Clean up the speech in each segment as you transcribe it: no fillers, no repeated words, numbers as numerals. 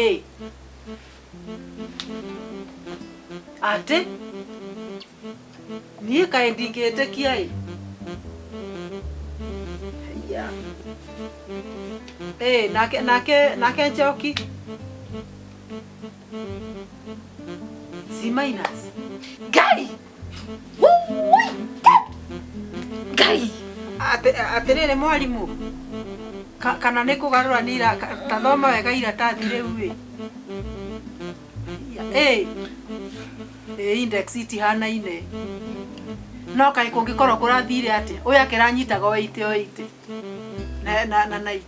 Hey. Ate? Niye kae ndingete kiai? Ya. Hey, nake Njoki. Si minus. Gai! Gai! Atirire mwalimu. Kana nĩ kũgarũranĩra tathoma wega iratathi rĩu ĩ. Index itihanaine. No kaĩ kũngĩkorwo kũrathire atĩa? Ũyũ akĩranyitaga o 80 na 90.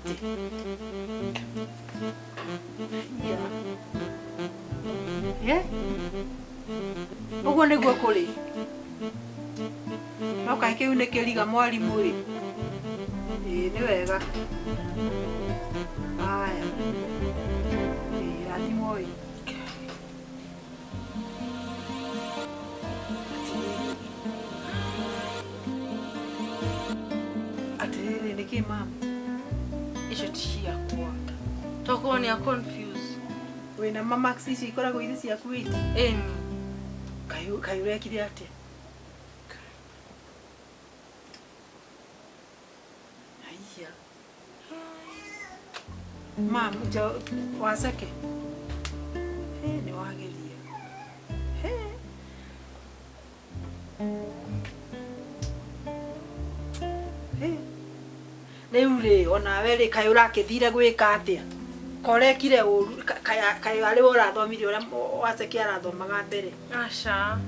Ũguo nĩguo kũrĩ. No kaĩ kĩu nĩ kĩriga mwarimũ ĩ. Nĩ wega. Haya. Rathimo ĩ. Atĩrĩrĩ nĩkĩ mama? Icio ti ciakwa. Toko ni a confuse. Wĩna mama ici ikoragwo irĩ ciaku ĩti? Eni. Kaĩ ũrekire atĩa? Mam, waseke. Ni wageria. Rĩu rĩ onawe rĩ kaĩ ũrakĩthire gwĩka atĩa? Korekire ũru kaĩ arĩ ũrathomire ũrĩa waseke arathomaga mbere. Aca.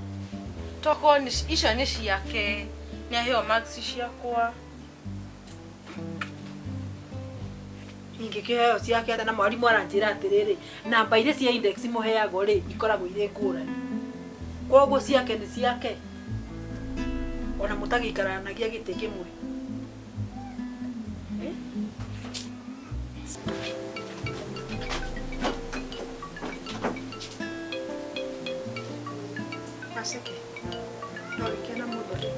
Toko ni icio ni ciake. Ni aheo max ciakwa. Ingĩkĩheo ciake atĩ na mwarimũ aranjĩra atĩrĩrĩ namba iria cia index mũheagwo rĩ ikoragwo irĩ ngũrani. Koguo ciake nĩ ciake. Ona mũtagĩikaranagia gĩtĩ kĩmwe. Aseke. No ikena mũndũ.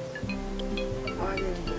Wageria.